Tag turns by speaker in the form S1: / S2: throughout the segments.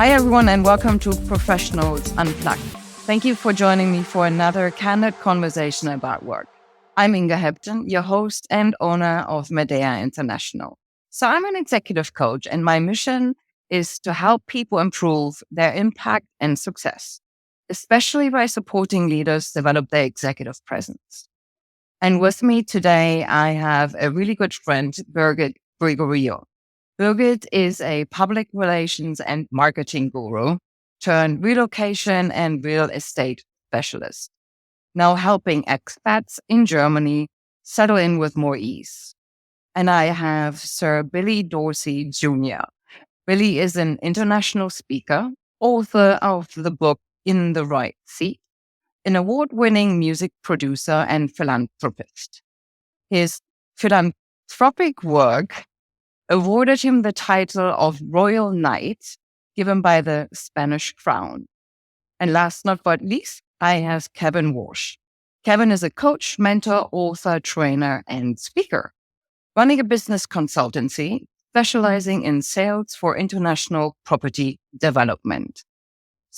S1: Hi, everyone, and welcome to Professionals Unplugged. Thank you for joining me for another candid conversation about work. I'm Inga Hepton, your host and owner of Medea International. So I'm an executive coach, and my mission is to help people improve their impact and success, especially by supporting leaders develop their executive presence. And with me today, I have a really good friend, Birgit Grigoriou. Birgit is a public relations and marketing guru turned relocation and real estate specialist, now helping expats in Germany settle in with more ease. And I have Sir Billy Dorsey Jr. Billy is an international speaker, author of the book In the Right Seat, an award-winning music producer and philanthropist. His philanthropic work awarded him the title of Royal Knight, given by the Spanish crown. And last but not least, I have Kevin Walsh. Kevin is a coach, mentor, author, trainer, and speaker, running a business consultancy specializing in sales for international property development.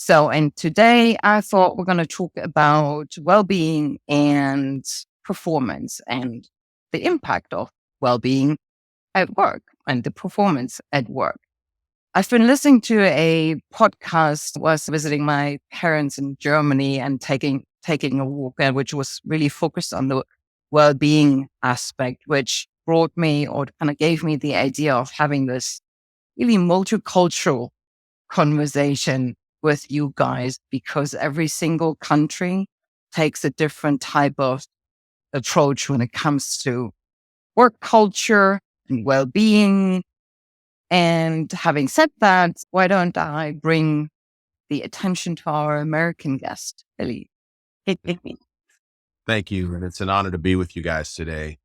S1: And today I thought we're going to talk about well-being and performance and the impact of well-being at work and the performance at work. I've been listening to a podcast, was visiting my parents in Germany and taking a walk, which was really focused on the well-being aspect, which brought me or kind of gave me the idea of having this really multicultural conversation with you guys, because every single country takes a different type of approach when it comes to work culture and well-being. And having said that, why don't I bring the attention to our American guest, Billy?
S2: Thank you. And it's an honor to be with you guys today.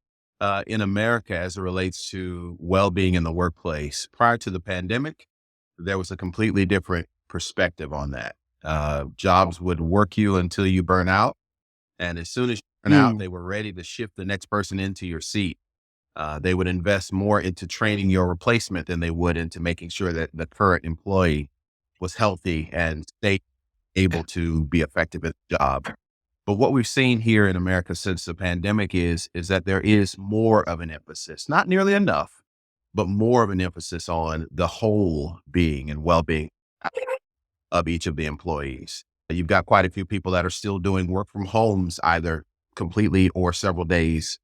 S2: In America, as it relates to well-being in the workplace, prior to the pandemic, there was a completely different perspective on that. Jobs would work you until you burn out. And as soon as you burn out, they were ready to shift the next person into your seat. They would invest more into training your replacement than they would into making sure that the current employee was healthy and stay able to be effective at the job. But what we've seen here in America since the pandemic is that there is more of an emphasis, not nearly enough, but more of an emphasis on the whole being and well-being of each of the employees. You've got quite a few people that are still doing work from homes, either completely or several days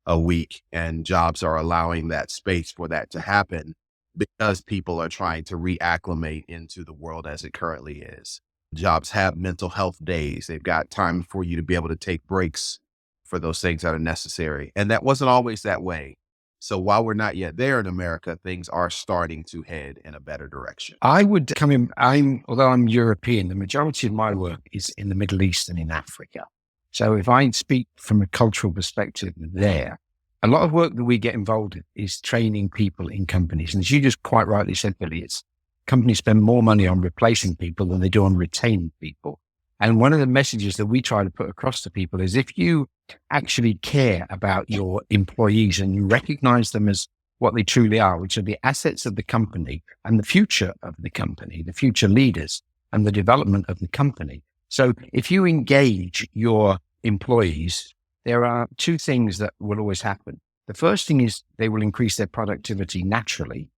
S2: a week, and jobs are allowing that space for that to happen because people are trying to reacclimate into the world as it currently is. Jobs have mental health days. They've got time for you to be able to take breaks for those things that are necessary. And that wasn't always that way. So while we're not yet there in America, things are starting to head in a better direction.
S3: I would come in, although I'm European, the majority of my work is in the Middle East and in Africa. So if I speak from a cultural perspective there, a lot of work that we get involved in is training people in companies. And as you just quite rightly said, Billy, it's companies spend more money on replacing people than they do on retaining people. And one of the messages that we try to put across to people is if you actually care about your employees and you recognize them as what they truly are, which are the assets of the company and the future of the company, the future leaders and the development of the company. So if you engage your employees, there are two things that will always happen. The first thing is they will increase their productivity naturally.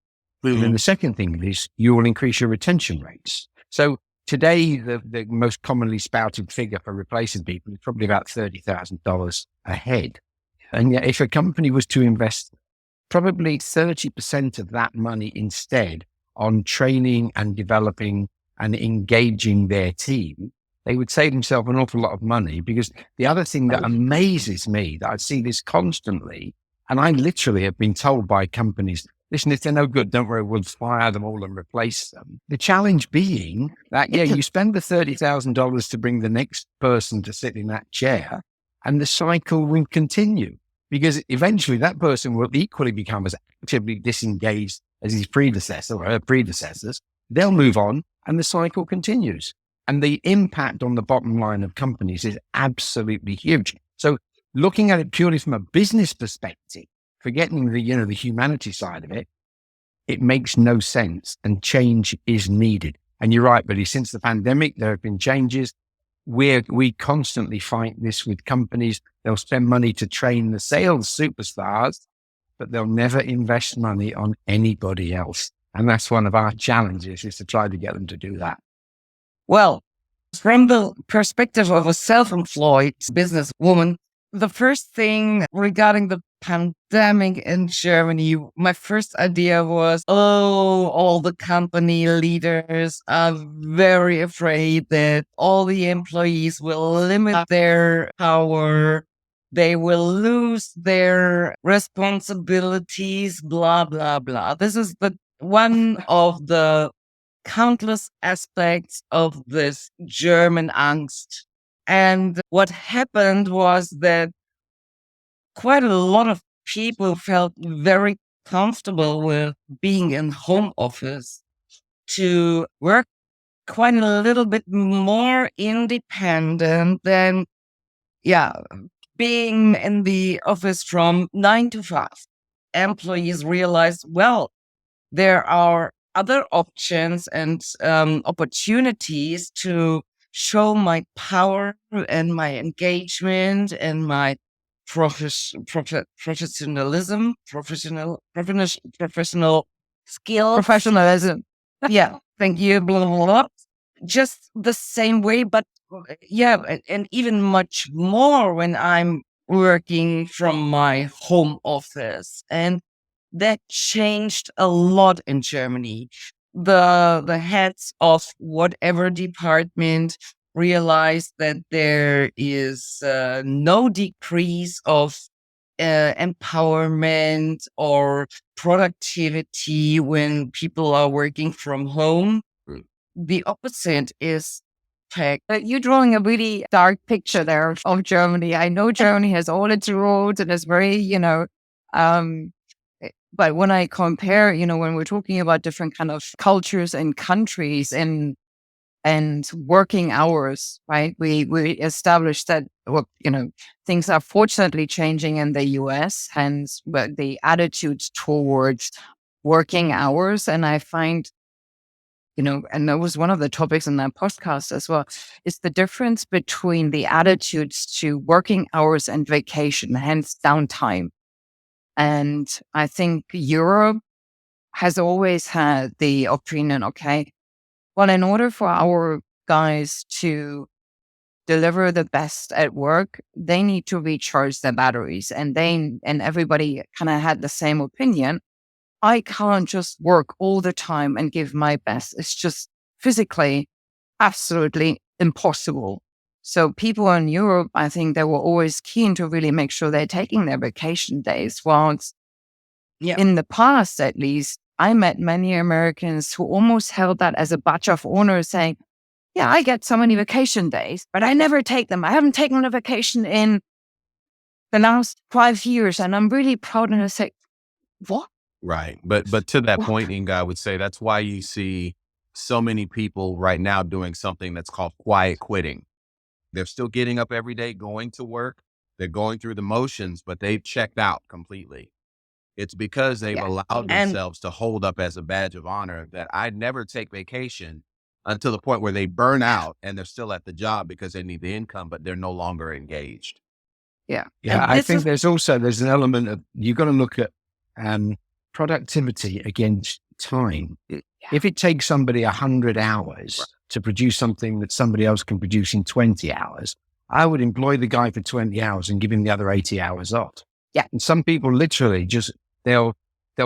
S3: And then the second thing is you will increase your retention rates. So today, the most commonly spouted figure for replacing people is probably about $30,000 a head. And yet if a company was to invest probably 30% of that money instead on training and developing and engaging their team, they would save themselves an awful lot of money. Because the other thing that amazes me, that I see this constantly, and I literally have been told by companies, listen, if they're no good, don't worry, we'll fire them all and replace them. The challenge being that, you spend the $30,000 to bring the next person to sit in that chair, and the cycle will continue, because eventually that person will equally become as actively disengaged as his predecessor or her predecessors. They'll move on and the cycle continues. And the impact on the bottom line of companies is absolutely huge. So looking at it purely from a business perspective, forgetting the humanity side of it, it makes no sense, and change is needed. And you're right, Billy, since the pandemic, there have been changes. We constantly fight this with companies. They'll spend money to train the sales superstars, but they'll never invest money on anybody else. And that's one of our challenges, is to try to get them to do that.
S1: Well, from the perspective of a self-employed businesswoman, the first thing regarding the pandemic in Germany, my first idea was, all the company leaders are very afraid that all the employees will limit their power. They will lose their responsibilities, blah, blah, blah. This is the one of the countless aspects of this German angst. And what happened was that quite a lot of people felt very comfortable with being in home office, to work quite a little bit more independent than, being in the office from 9 to 5. Employees realized, well, there are other options and opportunities to show my power and my engagement and my professionalism, professional skills. Professionalism. Yeah, thank you. Blah, blah, blah. Just the same way, but and even much more when I'm working from my home office. And that changed a lot in Germany. The heads of whatever department realized that there is no decrease of empowerment or productivity when people are working from home. The opposite is fact. You're drawing a really dark picture there of Germany. I know Germany has all its rules and is very, but when I compare, when we're talking about different kind of cultures and countries and working hours, right? We established that, things are fortunately changing in the US, hence but the attitudes towards working hours. And I find, and that was one of the topics in that podcast as well, is the difference between the attitudes to working hours and vacation, hence downtime. And I think Europe has always had the opinion, okay, well, in order for our guys to deliver the best at work, they need to recharge their batteries. And everybody kind of had the same opinion. I can't just work all the time and give my best. It's just physically absolutely impossible. So people in Europe, I think they were always keen to really make sure they're taking their vacation days. Whilst in the past, at least, I met many Americans who almost held that as a badge of honor, saying, yeah, I get so many vacation days, but I never take them. I haven't taken a vacation in the last 5 years, and I'm really proud. And I say, what?
S2: Right. But to that point, Inga, I would say that's why you see so many people right now doing something that's called quiet quitting. They're still getting up every day, going to work. They're going through the motions, but they've checked out completely. It's because they've allowed themselves to hold up as a badge of honor that I'd never take vacation until the point where they burn out and they're still at the job because they need the income, but they're no longer engaged.
S3: Yeah. I think there's an element of, you've got to look at productivity against time. If it takes somebody 100 hours to produce something that somebody else can produce in 20 hours, I would employ the guy for 20 hours and give him the other 80 hours off.
S1: Yeah.
S3: And some people literally just, they'll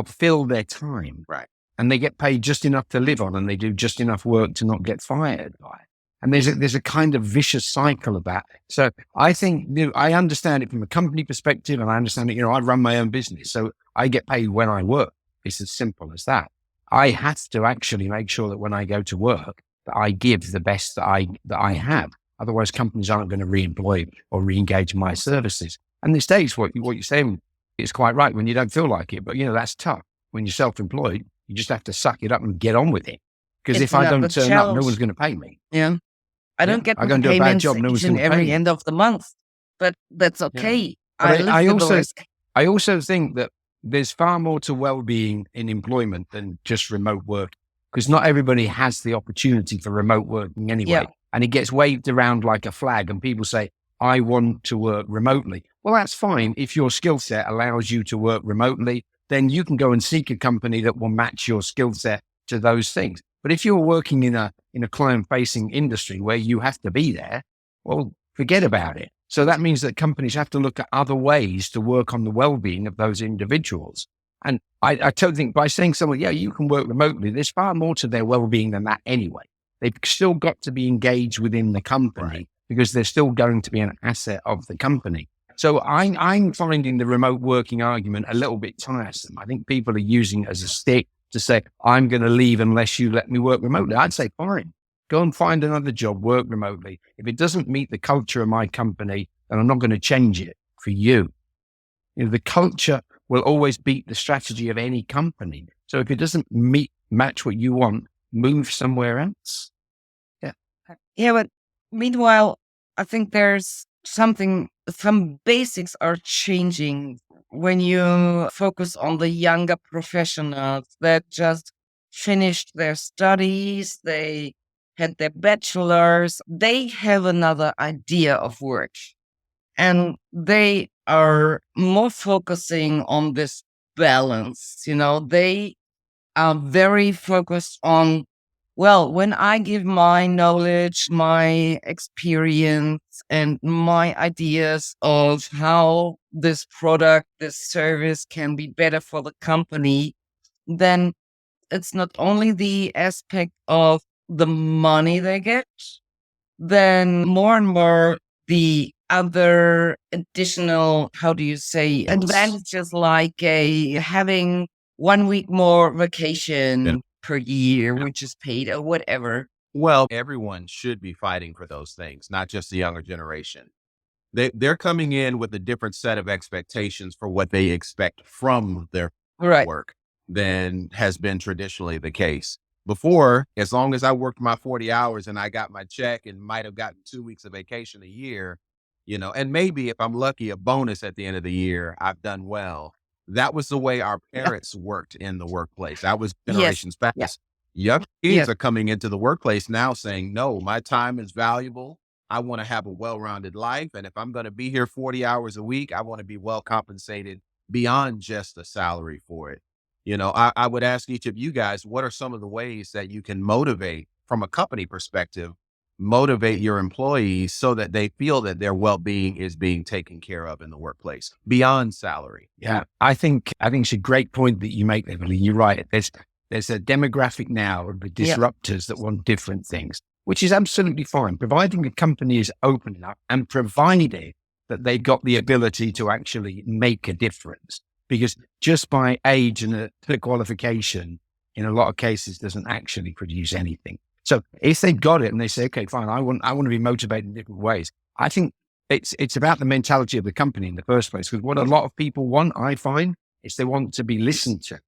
S3: fill their time.
S2: Right.
S3: And they get paid just enough to live on, and they do just enough work to not get fired. And there's a kind of vicious cycle of that. So I think, I understand it from a company perspective, and I understand it, I run my own business. So I get paid when I work. It's as simple as that. I have to actually make sure that when I go to work, that I give the best that I have. Otherwise, companies aren't going to re-employ or re-engage my services. And these days, what you're saying is quite right when you don't feel like it. But, that's tough. When you're self-employed, you just have to suck it up and get on with it. Because if I don't turn up, no one's going to pay me.
S1: Yeah. I don't get
S3: I'm going to do a bad job. No one's going to pay
S1: every
S3: me.
S1: end of the month, but that's okay.
S3: Yeah. I also think that there's far more to well-being in employment than just remote work. because not everybody has the opportunity for remote working anyway.
S1: Yeah.
S3: And it gets waved around like a flag and people say, I want to work remotely. Well, that's fine. If your skill set allows you to work remotely, then you can go and seek a company that will match your skill set to those things. But if you're working in a client facing industry where you have to be there, well, forget about it. So that means that companies have to look at other ways to work on the well-being of those individuals. And I totally think by saying someone, yeah, you can work remotely, there's far more to their well-being than that anyway. They've still got to be engaged within the company, right, because they're still going to be an asset of the company. So I'm finding the remote working argument a little bit tiresome. I think people are using it as a stick to say, I'm going to leave unless you let me work remotely. I'd say, fine, go and find another job, work remotely. If it doesn't meet the culture of my company, then I'm not going to change it for you. The culture will always beat the strategy of any company. So if it doesn't match what you want, move somewhere else.
S1: Yeah, but meanwhile, I think there's some basics are changing when you focus on the younger professionals that just finished their studies, they had their bachelors, they have another idea of work. And they are more focusing on this balance. They are very focused on, well, when I give my knowledge, my experience, and my ideas of how this product, this service can be better for the company, then it's not only the aspect of the money they get, then more and more the other additional, advantages like having 1 week more vacation per year, which is paid or whatever.
S2: Well, everyone should be fighting for those things, not just the younger generation. They're coming in with a different set of expectations for what they expect from their work than has been traditionally the case. Before, as long as I worked my 40 hours and I got my check and might have gotten 2 weeks of vacation a year, and maybe if I'm lucky, a bonus at the end of the year, I've done well. That was the way our parents worked in the workplace. That was generations past.
S1: Yeah.
S2: Young kids are coming into the workplace now saying, no, my time is valuable. I want to have a well-rounded life. And if I'm going to be here 40 hours a week, I want to be well compensated beyond just a salary for it. I would ask each of you guys, what are some of the ways that you can motivate from a company perspective, motivate your employees so that they feel that their well-being is being taken care of in the workplace beyond salary?
S3: Yeah, I think it's a great point that you make there, Billy. You're right. There's a demographic now of the disruptors that want different things, which is absolutely fine, providing the company is open enough and provided that they've got the ability to actually make a difference. Because just by age and a qualification, in a lot of cases, doesn't actually produce anything. So if they've got it and they say, okay, fine, I want to be motivated in different ways. I think it's about the mentality of the company in the first place. Because what a lot of people want, I find, is they want to be listened to.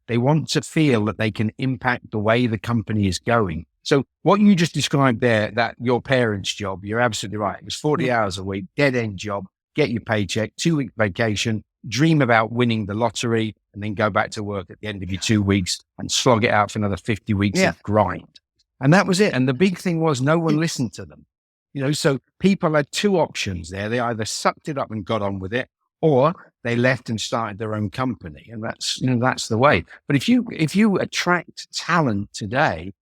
S3: They want to feel that they can impact the way the company is going. So what you just described there, that your parents' job, you're absolutely right. It was 40 hours a week, dead end job, get your paycheck, 2-week vacation, dream about winning the lottery, and then go back to work at the end of your 2 weeks and slog it out for another 50 weeks of grind. And that was it. And the big thing was no one listened to them. So people had two options there. They either sucked it up and got on with it, or they left and started their own company. And that's the way. But if you attract talent today,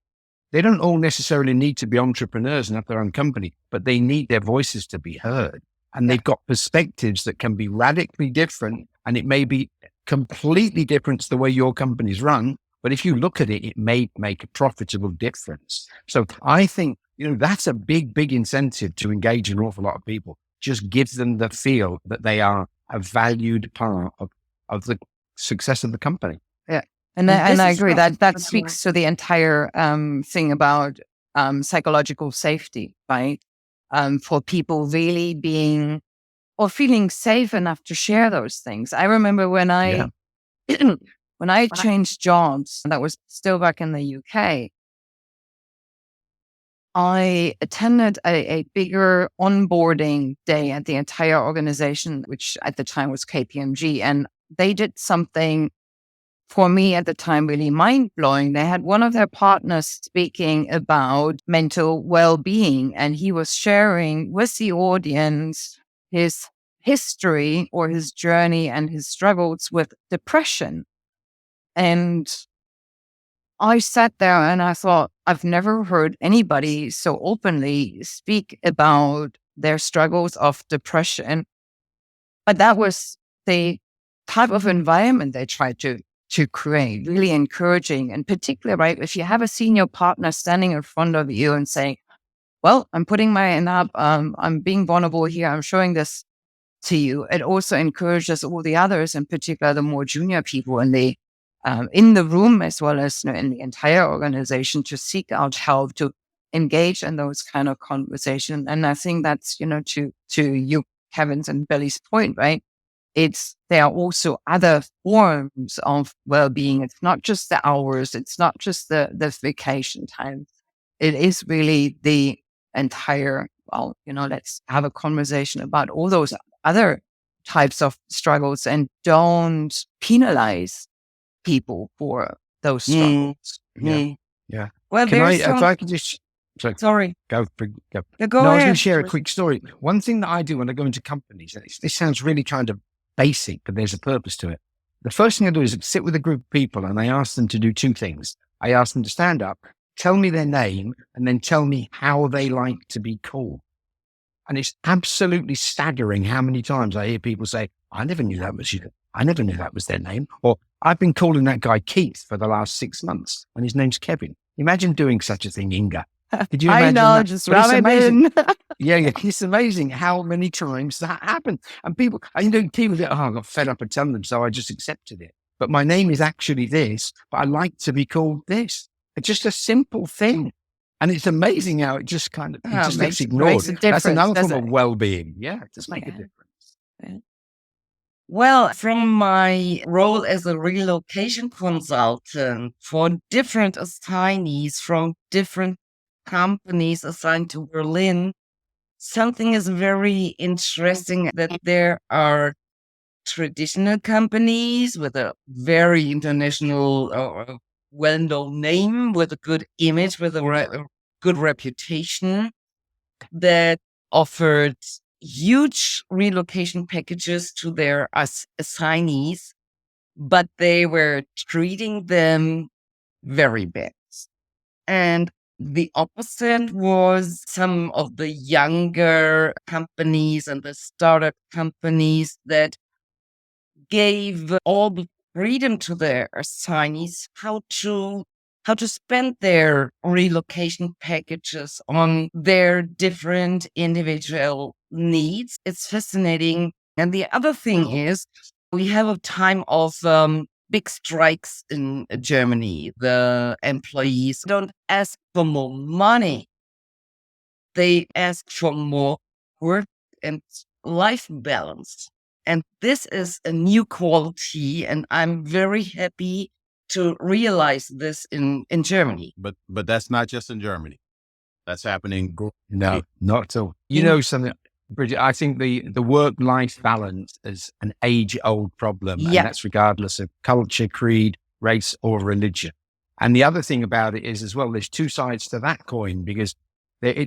S3: they don't all necessarily need to be entrepreneurs and have their own company, but they need their voices to be heard. And they've got perspectives that can be radically different. And it may be completely different to the way your company's run. But if you look at it, it may make a profitable difference. So I think, that's a big, big incentive to engage an awful lot of people. Just gives them the feel that they are a valued part of the success of the company.
S1: Yeah. And I agree that speaks to the entire thing about psychological safety, right? For people really being or feeling safe enough to share those things. I remember when I changed jobs, that was still back in the UK, I attended a bigger onboarding day at the entire organization, which at the time was KPMG. And they did something for me at the time, really mind blowing. They had one of their partners speaking about mental well-being, and he was sharing with the audience his history or his journey and his struggles with depression. And I sat there and I thought, I've never heard anybody so openly speak about their struggles of depression. But that was the type of environment they tried to create, really encouraging. And particularly, right, if you have a senior partner standing in front of you and saying, well, I'm putting my hand up, I'm being vulnerable here, I'm showing this to you. It also encourages all the others, in particular the more junior people in the room, as well as in the entire organization, to seek out help, to engage in those kind of conversations. And I think that's, to you, Kevin's and Billy's point, right? There are also other forms of well-being. It's not just the hours. It's not just the vacation time. It is really the entire, let's have a conversation about all those other types of struggles and don't penalize people for those struggles.
S3: Yeah.
S1: Well,
S3: if I could just,
S1: sorry.
S3: Go
S1: No,
S3: I was going to share a quick story. One thing that I do when I go into companies, and this sounds really kind of basic, but there's a purpose to it. The first thing I do is sit with a group of people and I ask them to do two things. I ask them to stand up, tell me their name, and then tell me how they like to be called. And it's absolutely staggering how many times I hear people say, I never knew that was you. I never knew that was their name. Or I've been calling that guy Keith for the last 6 months and his name's Kevin. Imagine doing such a thing, Inga. Did you imagine
S1: I know,
S3: that?
S1: just
S3: But
S1: rub it in.
S3: Yeah, it's amazing how many times that happened. And people go, I got fed up and telling them, so I just accepted it. But my name is actually this, but I like to be called this. It's just a simple thing. And it's amazing how it just kind of, gets ignored. That's another form of well-being. Yeah, it does make a difference.
S1: Yeah.
S4: Well, from my role as a relocation consultant for different assignees from different companies assigned to Berlin, something is very interesting that there are traditional companies with a very international or well-known name, with a good image, with a good reputation, that offered huge relocation packages to their assignees, but they were treating them very bad. And the opposite was some of the younger companies and the startup companies that gave all the freedom to their assignees how to spend their relocation packages on their different individual needs. It's fascinating. And the other thing is, we have a time of big strikes in Germany. The employees don't ask for more money. They ask for more work and life balance. And this is a new quality, and I'm very happy to realize this in Germany.
S2: But that's not just in Germany. That's happening.
S3: No, not at all. You know something, Bridget, I think the work-life balance is an age-old problem, and that's regardless of culture, creed, race, or religion. And the other thing about it is as well, there's two sides to that coin, because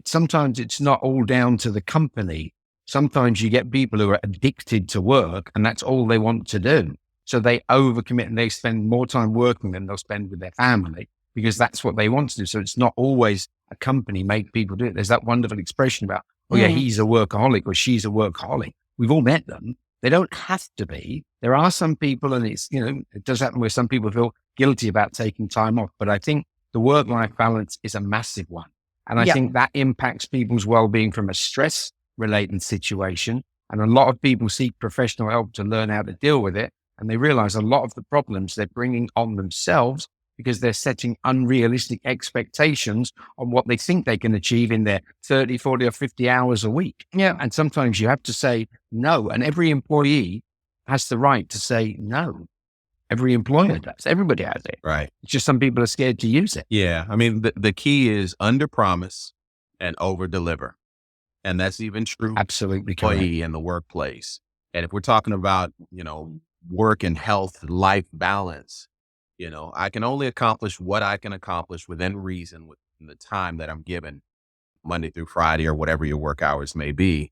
S3: sometimes it's not all down to the company. Sometimes you get people who are addicted to work and that's all they want to do. So they overcommit and they spend more time working than they'll spend with their family because that's what they want to do. So it's not always a company make people do it. There's that wonderful expression about, he's a workaholic or she's a workaholic. We've all met them. They don't have to be. There are some people, and it's, it does happen where some people feel guilty about taking time off. But I think the work-life balance is a massive one. And I think that impacts people's well-being from a stress-related situation. And a lot of people seek professional help to learn how to deal with it. And they realize a lot of the problems they're bringing on themselves because they're setting unrealistic expectations on what they think they can achieve in their 30, 40 or 50 hours a week.
S1: Yeah.
S3: And sometimes you have to say no. And every employee has the right to say no. Every employer does. Everybody has it.
S2: Right.
S3: It's just some people are scared to use it.
S2: Yeah. I mean, the key is under promise and over deliver. And that's even true.
S3: Absolutely correct.
S2: Employee in the workplace. And if we're talking about, work and health, life balance, I can only accomplish what I can accomplish within reason, within the time that I'm given, Monday through Friday or whatever your work hours may be.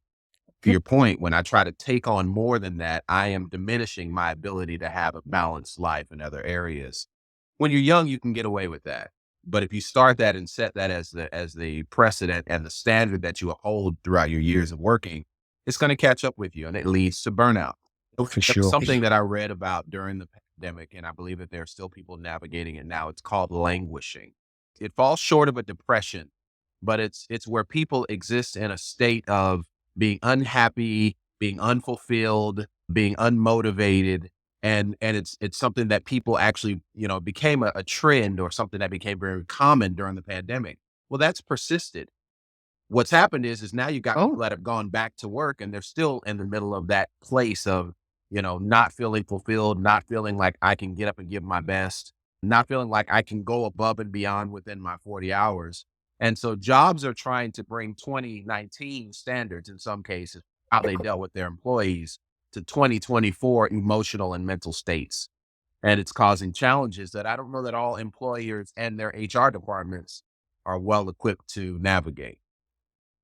S2: To your point, when I try to take on more than that, I am diminishing my ability to have a balanced life in other areas. When you're young, you can get away with that. But if you start that and set that as the precedent and the standard that you uphold throughout your years of working, it's going to catch up with you, and it leads to burnout.
S3: For
S2: There
S3: sure.
S2: was something that I read about during the pandemic, and I believe that there are still people navigating it now. It's called languishing. It falls short of a depression, but it's where people exist in a state of being unhappy, being unfulfilled, being unmotivated. And it's something that people actually, became a trend or something that became very common during the pandemic. Well, that's persisted. What's happened is now you got people that have gone back to work and they're still in the middle of that place of, not feeling fulfilled, not feeling like I can get up and give my best, not feeling like I can go above and beyond within my 40 hours. And so jobs are trying to bring 2019 standards in some cases, how they dealt with their employees, to 2024 emotional and mental states. And it's causing challenges that I don't know that all employers and their HR departments are well equipped to navigate.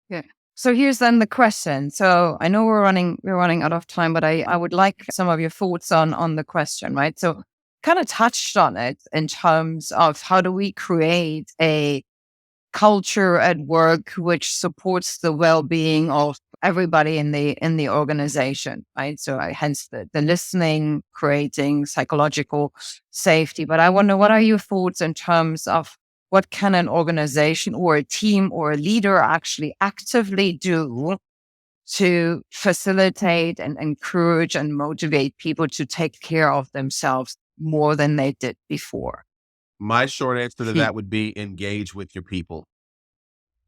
S1: Yeah. So here's then the question. So I know we're running out of time, but I would like some of your thoughts on the question, right? So kind of touched on it in terms of how do we create a culture at work which supports the well-being of everybody in the organization, right? So hence the listening, creating psychological safety. But I wonder, what are your thoughts in terms of what can an organization or a team or a leader actually actively do to facilitate and encourage and motivate people to take care of themselves more than they did before?
S2: My short answer to that would be engage with your people.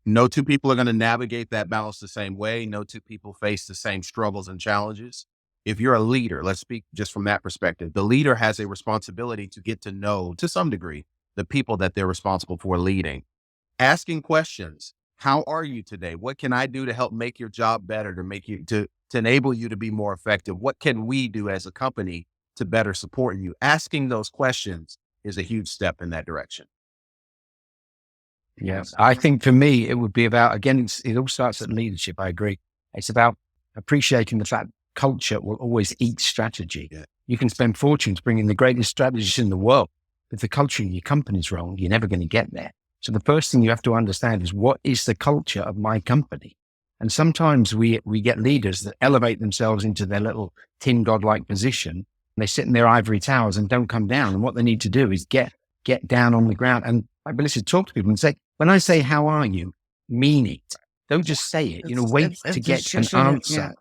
S2: No two people are going to navigate that balance the same way. No two people face the same struggles and challenges. If you're a leader, let's speak just from that perspective. The leader has a responsibility to get to know, to some degree, the people that they're responsible for leading. Asking questions. How are you today? What can I do to help make your job better, to make you, to enable you to be more effective? What can we do as a company to better support you? Asking those questions is a huge step in that direction.
S3: Yes. I think for me, it would be about, again, it all starts at leadership. I agree. It's about appreciating the fact culture will always eat strategy.
S2: Yeah.
S3: You can spend fortunes bringing the greatest strategists in the world. If the culture in your company is wrong, you're never going to get there. So the first thing you have to understand is, what is the culture of my company? And sometimes we get leaders that elevate themselves into their little tin godlike position. And they sit in their ivory towers and don't come down. And what they need to do is get down on the ground. And I listen, talk to people and say, when I say, how are you? Mean it. Don't just say it. Wait to get an answer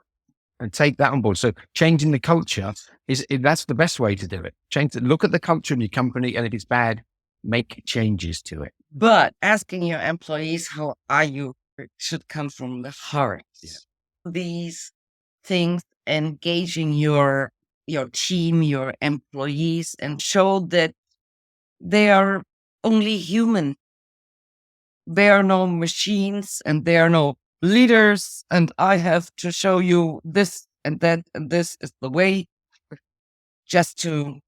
S3: and take that on board. So changing the culture that's the best way to do it. Look at the culture in your company, and if it's bad, make changes to it.
S4: But asking your employees, how are you, should come from the heart.
S2: Yeah.
S4: These things, engaging your team, your employees, and show that they are only human. There are no machines and there are no leaders, and I have to show you this and that, and this is the way. Just to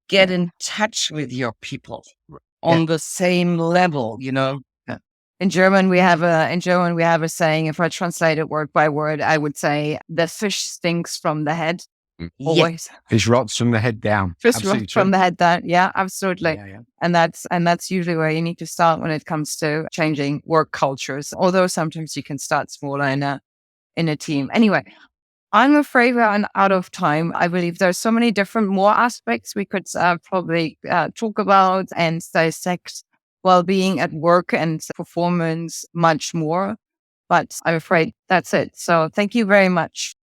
S4: get in touch with your people on the same level,
S1: Yeah. In German, we have a saying. If I translate it word by word, I would say the fish stinks from the head. Always.
S3: Fish rots from the head down.
S1: Fish rots from the head down. Yeah, absolutely.
S3: Yeah.
S1: And that's usually where you need to start when it comes to changing work cultures. Although sometimes you can start smaller in a team. Anyway, I'm afraid we're out of time. I believe there's so many different more aspects we could probably talk about and dissect well-being at work and performance much more. But I'm afraid that's it. So thank you very much.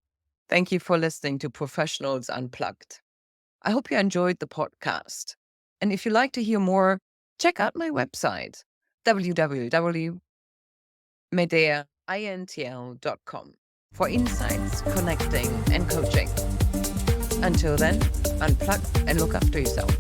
S1: Thank you for listening to Professionals Unplugged. I hope you enjoyed the podcast. And if you'd like to hear more, check out my website, www.medeaintl.com, for insights, connecting, and coaching. Until then, unplug and look after yourself.